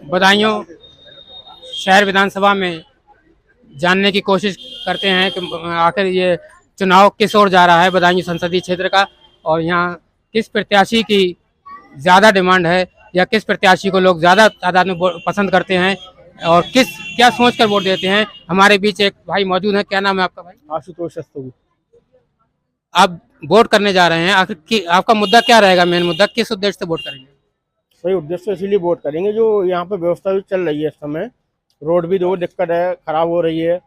बदायूं शहर विधानसभा में जानने की कोशिश करते हैं कि आखिर ये चुनाव किस ओर जा रहा है बदायूं संसदीय क्षेत्र का, और यहाँ किस प्रत्याशी की ज़्यादा डिमांड है या किस प्रत्याशी को लोग ज़्यादा तादाद में पसंद करते हैं और किस क्या सोच कर वोट देते हैं। हमारे बीच एक भाई मौजूद है। क्या नाम है आपका भाई? आशुतोष रस्तोगी। आप वोट करने जा रहे हैं, आखिर आपका मुद्दा क्या रहेगा? मेन मुद्दा किस उद्देश्य से वोट करेंगे? सही उद्देश्य से इसीलिए वोट करेंगे जो यहाँ पे व्यवस्था भी चल रही है इस समय। रोड भी दो दिक्कत है, खराब हो रही है,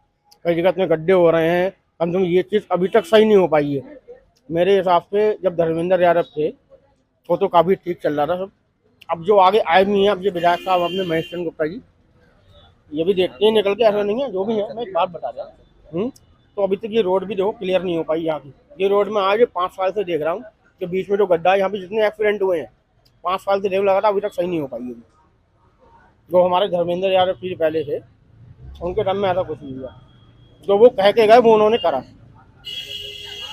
कई जगह में गड्ढे हो रहे हैं। कम से कम ये चीज़ अभी तक सही नहीं हो पाई है। मेरे हिसाब से जब धर्मेंद्र यादव थे वो तो काफ़ी ठीक चल रहा था सब। अब जो आगे आए भी हैं, अब ये विधायक साहब अपने महेश चंद्र गुप्ता जी, ये भी देखते हैं निकल के, ऐसा नहीं है जो भी है। मैं एक बात बता रहा। तो अभी तक ये रोड भी देखो क्लियर नहीं हो पाई यहाँ की। ये रोड में आज 5 साल से देख रहा हूँ कि बीच में जो गड्ढा है, यहाँ पे जितने एक्सीडेंट हुए हैं 5 साल से देख लगा था, अभी तक सही नहीं हो पाई है। जो हमारे धर्मेंद्र यादव जी पहले थे उनके टाइम में ऐसा कुछ नहीं हुआ। जो वो कह के गए वो उन्होंने करा।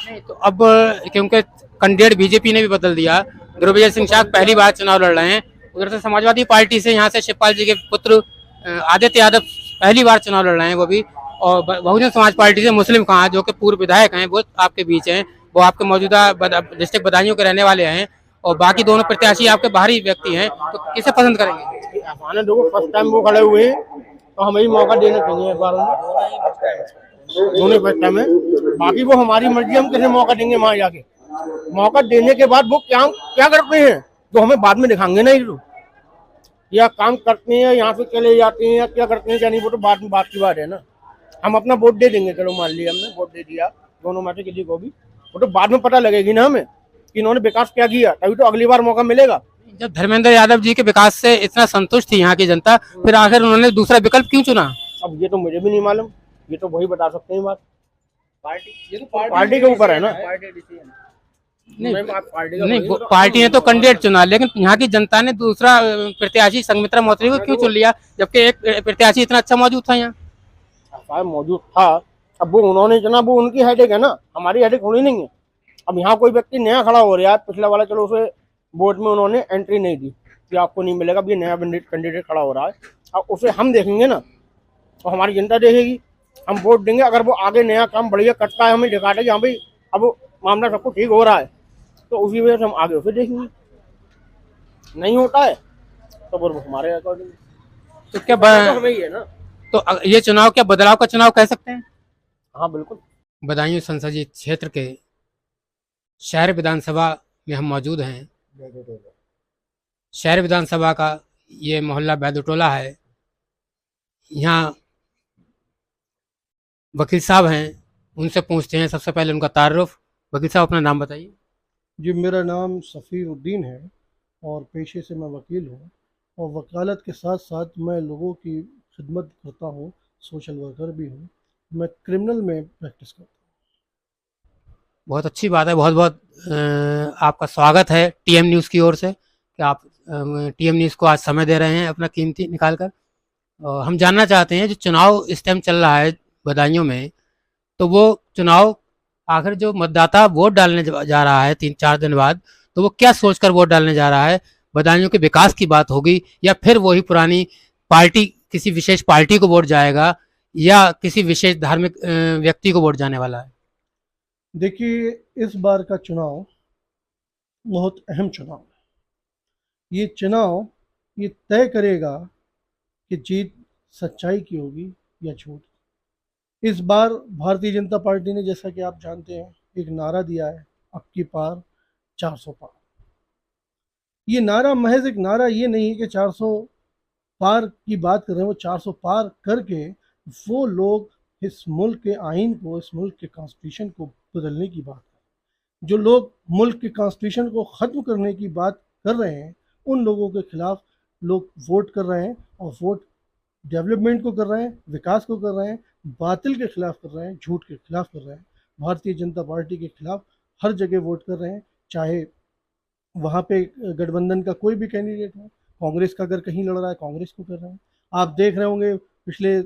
नहीं तो अब क्योंकि कैंडिडेट बीजेपी ने भी बदल दिया, ध्रुवविजय सिंह शाह पहली बार चुनाव लड़ रहे हैं। उधर से समाजवादी पार्टी से यहाँ से शिवपाल जी के पुत्र आदित्य यादव पहली बार चुनाव लड़ रहे हैं वो भी, और बहुजन समाज पार्टी से मुस्लिम खां जो कि पूर्व विधायक हैं वो आपके बीच हैं, वो आपके मौजूदा डिस्ट्रिक्ट बदायूं के रहने वाले हैं, और बाकी दोनों प्रत्याशी आपके बाहरी व्यक्ति हैं। तो किसे पसंद करेंगे? आने देखो, फर्स्ट टाइम वो खड़े हुए हैं तो हमें ही मौका देना चाहिए एक बार। दोनों फर्स्ट टाइम है, बाकी वो हमारी मर्जी, हम किसे मौका देंगे वहां जाके। मौका देने के बाद वो क्या क्या करते हैं तो हमें बाद में दिखाएंगे ना। ये या काम करते हैं यहाँ से चले जाते हैं या क्या करते हैं क्या नहीं, वो तो बात की बात है ना। हम अपना वोट दे देंगे, चलो मान लिया हमने वोट दे दिया दोनों में से किसी को भी, वो तो बाद में पता लगेगी ना हमें कि इन्होंने विकास क्या किया, तभी तो अगली बार मौका मिलेगा। जब धर्मेंद्र यादव जी के विकास से इतना संतुष्ट थी यहाँ की जनता, फिर आखिर उन्होंने दूसरा विकल्प क्यों चुना? अब ये तो मुझे भी नहीं मालूम, ये तो वही बता सकते हैं बात। पार्टी के ऊपर है ना। नहीं, पार्टी ने तो कैंडिडेट चुना, लेकिन यहाँ की जनता ने दूसरा प्रत्याशी संघमित्रा मौर्य को क्यों चुन लिया, जबकि एक प्रत्याशी इतना अच्छा मौजूद था यहाँ? मौजूद था, अब वो उन्होंने चुना, वो उनकी हेडेक है ना, हमारी हेडेक थोड़ी नहीं है। अब यहाँ कोई व्यक्ति नया खड़ा हो रहा है, पिछला वाला चलो उसे वोट में उन्होंने एंट्री नहीं दी कि आपको नहीं मिलेगा, अब ये नया कैंडिडेट खड़ा हो रहा है, अब उसे हम देखेंगे ना, तो हमारी जनता देखेगी, हम वोट देंगे। अगर वो आगे नया काम बढ़िया करता है, हमें दिखाता है कि हाँ भाई अब मामला सब कुछ ठीक हो रहा है, तो उसी वजह से हम आगे उसे देखेंगे। नहीं होता है तो वो हमारे अकॉर्डिंग तो क्या हमें ही है ना। तो ये चुनाव क्या बदलाव का चुनाव कह सकते हैं? हाँ बिल्कुल। बदायूं संसदीय क्षेत्र के शहर विधानसभा में हम मौजूद हैं। शहर विधानसभा का ये मोहल्ला बैदुटोला है। यहाँ वकील साहब हैं, उनसे पूछते हैं सबसे पहले उनका तारुफ। वकील साहब अपना नाम बताइए। जी, मेरा नाम सफ़ीरुद्दीन है और पेशे से मैं वकील हूँ, और वकालत के साथ साथ मैं लोगों की खिदमत करता हूँ, सोशल वर्कर भी हूँ। मैं क्रिमिनल में प्रैक्टिस करता हूँ। बहुत अच्छी बात है, बहुत बहुत आपका स्वागत है टीएम न्यूज़ की ओर से कि आप टीएम न्यूज़ को आज समय दे रहे हैं अपना कीमती निकाल कर। हम जानना चाहते हैं जो चुनाव इस टाइम चल रहा है बदायूं में, तो वो चुनाव आखिर जो मतदाता वोट डालने जा रहा है 3-4 दिन बाद, तो वो क्या सोचकर वोट डालने जा रहा है? बदायूं के विकास की बात होगी या फिर वही पुरानी पार्टी, किसी विशेष पार्टी को वोट जाएगा या किसी विशेष धार्मिक व्यक्ति को वोट जाने वाला है? देखिए, इस बार का चुनाव बहुत अहम चुनाव है। ये चुनाव ये तय करेगा कि जीत सच्चाई की होगी या झूठ। इस बार भारतीय जनता पार्टी ने, जैसा कि आप जानते हैं, एक नारा दिया है, अब की पार 400 पार। ये नारा महज एक नारा ये नहीं कि 400 पार की बात कर रहे हैं, वो 400 पार करके वो लोग इस मुल्क के आइन को, इस मुल्क के कॉन्स्टिट्यूशन को बदलने की बात है। जो लोग मुल्क के कॉन्स्टिट्यूशन को ख़त्म करने की बात कर रहे हैं, उन लोगों के खिलाफ लोग वोट कर रहे हैं, और वोट डेवलपमेंट को कर रहे हैं, विकास को कर रहे हैं, बातिल के खिलाफ कर रहे हैं, झूठ के खिलाफ कर रहे हैं। भारतीय जनता पार्टी के खिलाफ हर जगह वोट कर रहे हैं, चाहे वहाँ पे गठबंधन का कोई भी कैंडिडेट हो। कांग्रेस का अगर कहीं लड़ रहा है, कांग्रेस को कर रहे हैं। आप देख रहे होंगे पिछले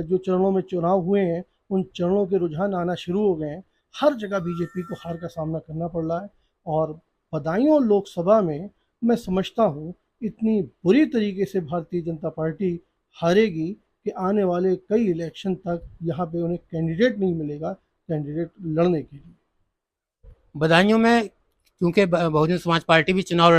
जो चरणों में चुनाव हुए हैं, उन चरणों के रुझान आना शुरू हो गए हैं। हर जगह बीजेपी को हार का सामना करना पड़ रहा है, और बदायूं लोकसभा में मैं समझता हूँ इतनी बुरी तरीके से भारतीय जनता पार्टी हारेगी कि आने वाले कई इलेक्शन तक यहाँ पे उन्हें कैंडिडेट नहीं मिलेगा कैंडिडेट लड़ने के लिए। बदायूं में क्योंकि बहुजन समाज पार्टी भी चुनाव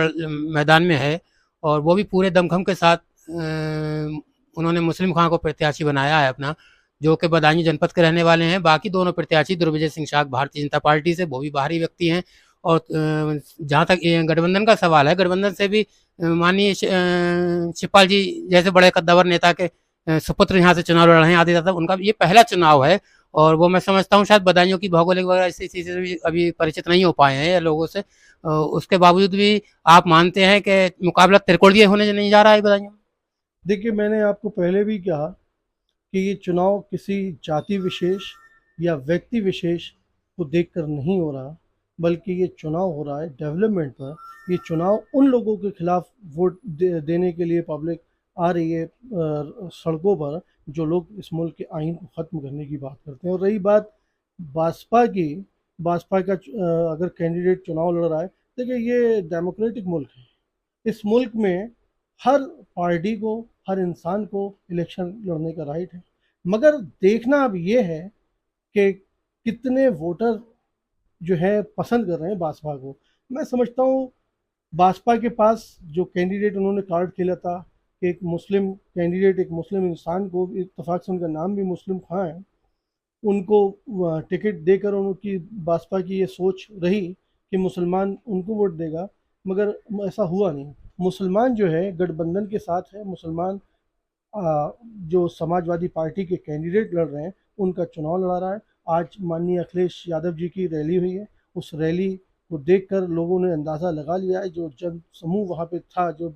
मैदान में है और वो भी पूरे दमखम के साथ उन्होंने मुस्लिम खां को प्रत्याशी बनाया है अपना, जो कि बदायूं जनपद के रहने वाले हैं। बाकी दोनों प्रत्याशी दुर्विजय सिंह शाह भारतीय जनता पार्टी से, वो भी बाहरी व्यक्ति हैं। और जहाँ तक गठबंधन का सवाल है, गठबंधन से भी माननीय शिवपाल जी जैसे बड़े कद्दावर नेता के सुपुत्र यहाँ से चुनाव लड़ रहे हैं आदित्य यादव। उनका ये पहला चुनाव है और वो मैं समझता हूँ शायद बदायूं की भौगोलिक वगैरह इस चीज़ से भी अभी परिचित नहीं हो पाए हैं लोगों से। उसके बावजूद भी आप मानते हैं कि मुकाबला त्रिकोणीय होने नहीं जा रहा है बदायूं? देखिए, मैंने आपको पहले भी कहा कि ये चुनाव किसी जाति विशेष या व्यक्ति विशेष को देखकर नहीं हो रहा, बल्कि ये चुनाव हो रहा है डेवलपमेंट पर। ये चुनाव उन लोगों के खिलाफ वोट देने के लिए पब्लिक आ रही है सड़कों पर, जो लोग इस मुल्क के आइन को ख़त्म करने की बात करते हैं। और रही बात बासपा की, बासपा का अगर कैंडिडेट चुनाव लड़ रहा है, देखिए ये डेमोक्रेटिक मुल्क है। इस मुल्क में हर पार्टी को, हर इंसान को इलेक्शन लड़ने का राइट है, मगर देखना अब ये है कि कितने वोटर जो है पसंद कर रहे हैं बासपा को। मैं समझता हूँ बासपा के पास जो कैंडिडेट उन्होंने कार्ड खेला था कि एक मुस्लिम कैंडिडेट, एक मुस्लिम इंसान को, इत्तेफाक से उनका नाम भी मुस्लिम खां है, उनको टिकट देकर उनकी बासपा की ये सोच रही कि मुसलमान उनको वोट देगा, मगर ऐसा हुआ नहीं। मुसलमान जो है गठबंधन के साथ है, मुसलमान जो समाजवादी पार्टी के कैंडिडेट लड़ रहे हैं उनका चुनाव लड़ा रहा है। आज माननीय अखिलेश यादव जी की रैली हुई है, उस रैली को देखकर लोगों ने अंदाज़ा लगा लिया है, जो जन समूह वहाँ पे था, जो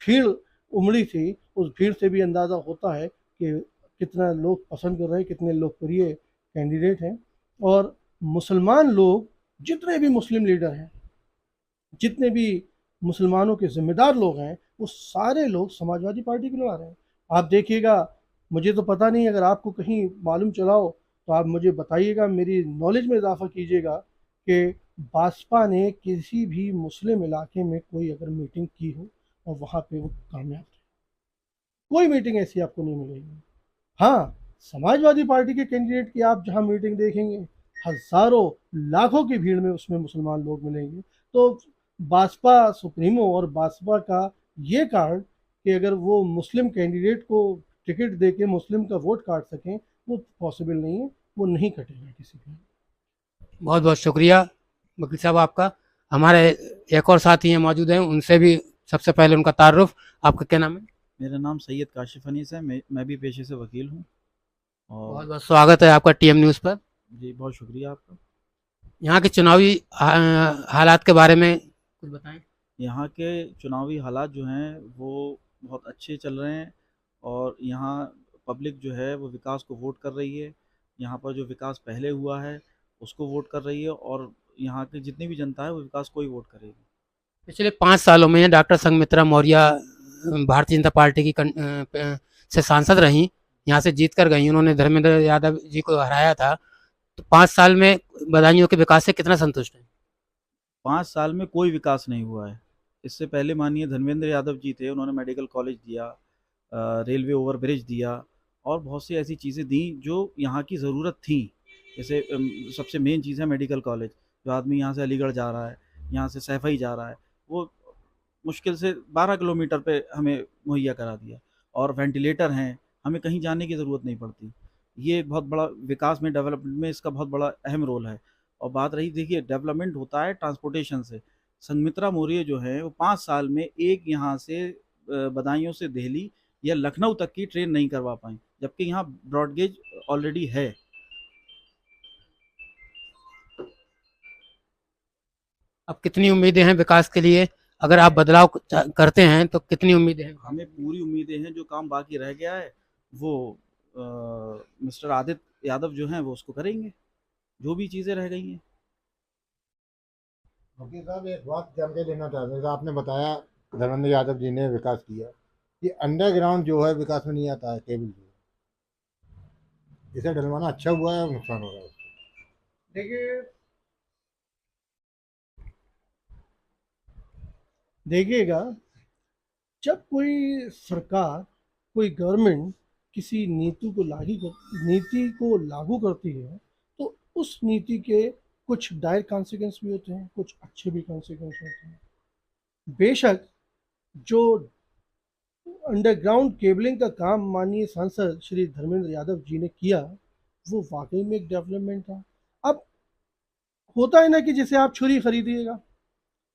भीड़ उमड़ी थी, उस भीड़ से भी अंदाज़ा होता है कि कितना लोग पसंद कर रहे हैं, कितने लोकप्रिय कैंडिडेट हैं। और मुसलमान लोग, जितने भी मुस्लिम लीडर हैं, जितने भी मुसलमानों के ज़िम्मेदार लोग हैं, वो सारे लोग समाजवादी पार्टी को लड़ा रहे हैं। आप देखिएगा, मुझे तो पता नहीं, अगर आपको कहीं मालूम चला हो तो आप मुझे बताइएगा, मेरी नॉलेज में इजाफा कीजिएगा कि बासपा ने किसी भी मुस्लिम इलाके में कोई अगर मीटिंग की हो और वहाँ पे वो कामयाब थे, कोई मीटिंग ऐसी आपको नहीं मिलेगी। हाँ, समाजवादी पार्टी के कैंडिडेट की आप जहाँ मीटिंग देखेंगे, हज़ारों लाखों की भीड़ में उसमें मुसलमान लोग मिलेंगे। तो बासपा सुप्रीमो और बासपा का ये कार्ड कि अगर वो मुस्लिम कैंडिडेट को टिकट दे के मुस्लिम का वोट काट सकें, वो पॉसिबल नहीं है, वो नहीं कटेगा किसी का। बहुत बहुत शुक्रिया वकील साहब आपका। हमारे एक और साथी हैं मौजूद हैं, उनसे भी सबसे पहले उनका तारुफ। आपका क्या नाम है? मेरा नाम सैयद काशिफ अनीस है। मैं भी पेशे से वकील हूँ। और बहुत बहुत स्वागत है आपका टीएम न्यूज़ पर। जी, बहुत शुक्रिया आपका। यहाँ के चुनावी हालात के बारे में कुछ बताएं। यहाँ के चुनावी हालात जो हैं वो बहुत अच्छे चल रहे हैं और यहाँ पब्लिक जो है वो विकास को वोट कर रही है। यहाँ पर जो विकास पहले हुआ है उसको वोट कर रही है और यहाँ की जितनी भी जनता है वो विकास को ही वोट करेगी। पिछले 5 सालों में डॉक्टर संघमित्रा मौर्य भारतीय जनता पार्टी की से सांसद रहीं, यहाँ से जीत कर गई। उन्होंने धर्मेंद्र यादव जी को हराया था। तो 5 साल में बदायूं के विकास से कितना संतुष्ट हैं? 5 साल में कोई विकास नहीं हुआ है। इससे पहले माननीय धर्मेंद्र यादव जी थे, उन्होंने मेडिकल कॉलेज दिया, रेलवे ओवर ब्रिज दिया और बहुत सी ऐसी चीज़ें दी जो यहाँ की ज़रूरत थी। जैसे सबसे मेन चीज़ है मेडिकल कॉलेज। जो आदमी यहाँ से अलीगढ़ जा रहा है, यहाँ से सैफई जा रहा है, वो मुश्किल से 12 किलोमीटर पे हमें मुहैया करा दिया। और वेंटिलेटर हैं, हमें कहीं जाने की ज़रूरत नहीं पड़ती। ये एक बहुत बड़ा विकास में, डेवलपमेंट में इसका बहुत बड़ा अहम रोल है। और बात रही, देखिए डेवलपमेंट होता है ट्रांसपोर्टेशन से। संघमित्रा मौर्य जो है वो 5 साल में एक यहाँ से बदायूं से दिल्ली या लखनऊ तक की ट्रेन नहीं करवा पाई, जबकि यहाँ ब्रॉडगेज ऑलरेडी है। अब कितनी उम्मीदें हैं विकास के लिए? अगर आप बदलाव करते हैं तो कितनी उम्मीदें हैं? हमें पूरी उम्मीदें हैं। जो काम बाकी रह गया है वो मिस्टर आदित्य यादव जो हैं वो उसको करेंगे, जो भी चीज़ें रह गई हैं। वकील साहब, एक बात जानकारी लेना चाहते थे। आपने बताया धर्मेंद्र यादव जी ने विकास किया, ये अंडरग्राउंड जो है विकास में नहीं आता है, केबल जो है, इसे डलवाना अच्छा हुआ है, नुकसान हो रहा है उसको? देखिएगा, जब कोई सरकार, कोई गवर्नमेंट किसी नीति को लागू करती है, तो उस नीति के कुछ डायरेक्ट कॉन्सिक्वेंस भी होते हैं, कुछ अच्छे भी कॉन्सिक्वेंस होते हैं। बेशक जो अंडरग्राउंड केबलिंग का काम माननीय सांसद श्री धर्मेंद्र यादव जी ने किया, वो वाकई में एक डेवलपमेंट था। अब होता है ना कि जैसे आप छुरी खरीदिएगा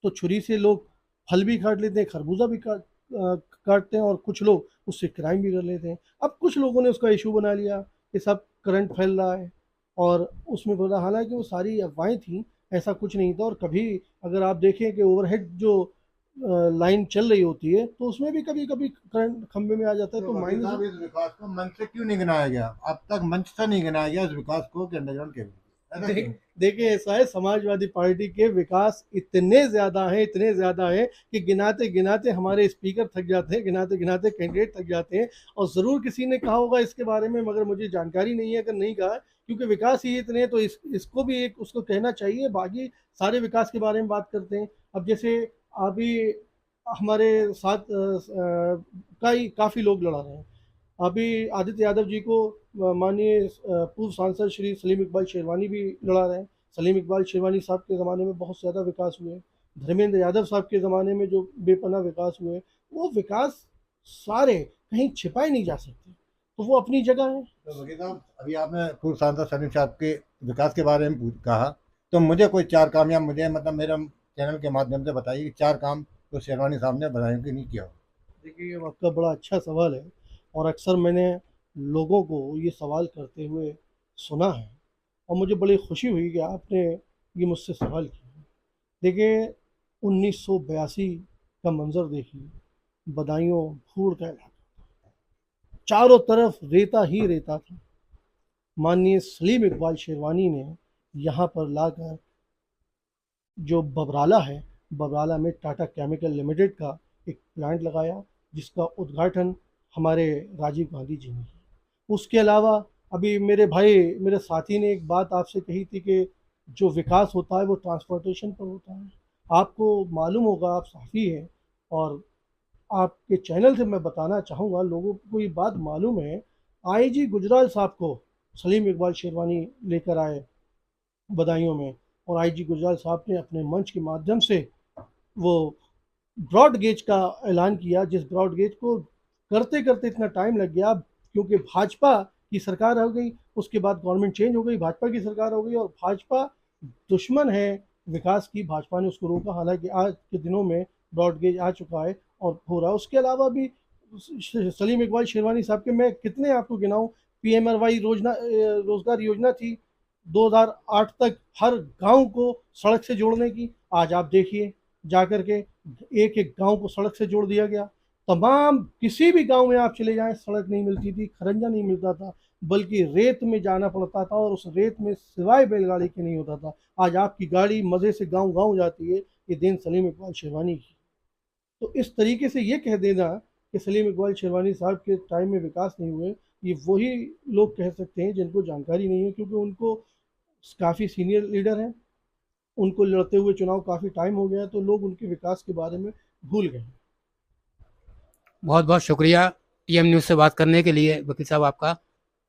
तो छुरी से लोग फल भी काट लेते हैं, खरबूजा भी काटते हैं, और कुछ लोग उससे क्राइम भी कर लेते हैं। अब कुछ लोगों ने उसका इशू बना लिया कि सब करंट फैल रहा है, और उसमें बोला, हालांकि वो सारी अफवाहें थी, ऐसा कुछ नहीं था। और कभी अगर आप देखें कि ओवरहेड जो लाइन चल रही होती है तो उसमें भी कभी कभी करंट खंभे में आ जाता है, तो वकील माइनस। साहब, इस विकास को मंच से क्यों नहीं गिनाया गया? अब तक मंच से नहीं गिनाया गया इस विकास को कि अंडरग्राउंड केबल, ऐसा क्यों? देखिए, ऐसा है, समाजवादी पार्टी के विकास इतने ज़्यादा हैं कि गिनाते गिनाते हमारे स्पीकर थक जाते हैं, गिनाते गिनाते कैंडिडेट थक जाते हैं। और ज़रूर किसी ने कहा होगा इसके बारे में, मगर मुझे जानकारी नहीं है, अगर नहीं कहा, क्योंकि विकास ही इतने हैं तो इसको भी एक उसको कहना चाहिए। बाकी सारे विकास के बारे में बात करते हैं। अब जैसे अभी हमारे साथ काफ़ी लोग लड़ा रहे हैं। अभी आदित्य यादव जी को माननीय पूर्व सांसद श्री सलीम इकबाल शेरवानी भी लड़ा रहे हैं। सलीम इकबाल शेरवानी साहब के ज़माने में बहुत ज़्यादा विकास हुए। धर्मेंद्र यादव साहब के ज़माने में जो बेपनाह विकास हुए, वो विकास सारे कहीं छिपाए नहीं जा सकते, तो वो अपनी जगह है। तो वकील साहब, अभी आपने पूर्व सांसद सलीम साहब के विकास के बारे में कहा, तो मुझे कोई 4 काम, या मुझे मतलब मेरे चैनल के माध्यम से बताइए कि 4 काम तो शेरवानी साहब ने बताया कि नहीं किया हो। देखिए, ये आपका बड़ा अच्छा सवाल है, और अक्सर मैंने लोगों को ये सवाल करते हुए सुना है, और मुझे बड़ी खुशी हुई कि आपने ये मुझसे सवाल किया। देखिए, 1982 का मंजर देखिए, बदायूं भूड़ का इलाका, चारों तरफ रेता ही रेता था। माननीय सलीम इकबाल शेरवानी ने यहाँ पर लाकर जो बबराला में टाटा केमिकल लिमिटेड का एक प्लांट लगाया, जिसका उद्घाटन हमारे राजीव गांधी जी ने किया। उसके अलावा अभी मेरे साथी ने एक बात आपसे कही थी कि जो विकास होता है वो ट्रांसपोर्टेशन पर होता है। आपको मालूम होगा, आप सहाफ़ी हैं, और आपके चैनल से मैं बताना चाहूँगा, लोगों को ये बात मालूम है, आईजी गुजराल साहब को सलीम इकबाल शेरवानी लेकर आए बदायूं में, और आईजी गुजराल साहब ने अपने मंच के माध्यम से वो ब्रॉड गेज का ऐलान किया, जिस ब्रॉड गेज को करते करते इतना टाइम लग गया, क्योंकि भाजपा की सरकार हो गई, उसके बाद गवर्नमेंट चेंज हो गई, भाजपा की सरकार हो गई, और भाजपा दुश्मन है विकास की, भाजपा ने उसको रोका। हालांकि आज के दिनों में ब्रॉड गेज आ चुका है और हो रहा है। उसके अलावा भी सलीम इकबाल शेरवानी साहब के मैं कितने आपको गिनाऊं, PMRY रोजगार योजना थी 2008 तक हर गांव को सड़क से जोड़ने की। आज आप देखिए, जाकर के एक एक गांव को सड़क से जोड़ दिया गया। तमाम किसी भी गांव में आप चले जाएं, सड़क नहीं मिलती थी, खरंजा नहीं मिलता था, बल्कि रेत में जाना पड़ता था, और उस रेत में सिवाय बैलगाड़ी के नहीं होता था। आज आपकी गाड़ी मज़े से गांव गांव जाती है, ये दिन सलीम इकबाल शेरवानी की। तो इस तरीके से ये कह देना कि सलीम इकबाल शेरवानी साहब के टाइम में विकास नहीं हुए, ये वही लोग कह सकते हैं जिनको जानकारी नहीं है, क्योंकि उनको काफ़ी सीनियर लीडर हैं, उनको लड़ते हुए चुनाव काफ़ी टाइम हो गया, तो लोग उनके विकास के बारे में भूल गए। बहुत बहुत शुक्रिया TM न्यूज़ से बात करने के लिए वकील साहब आपका।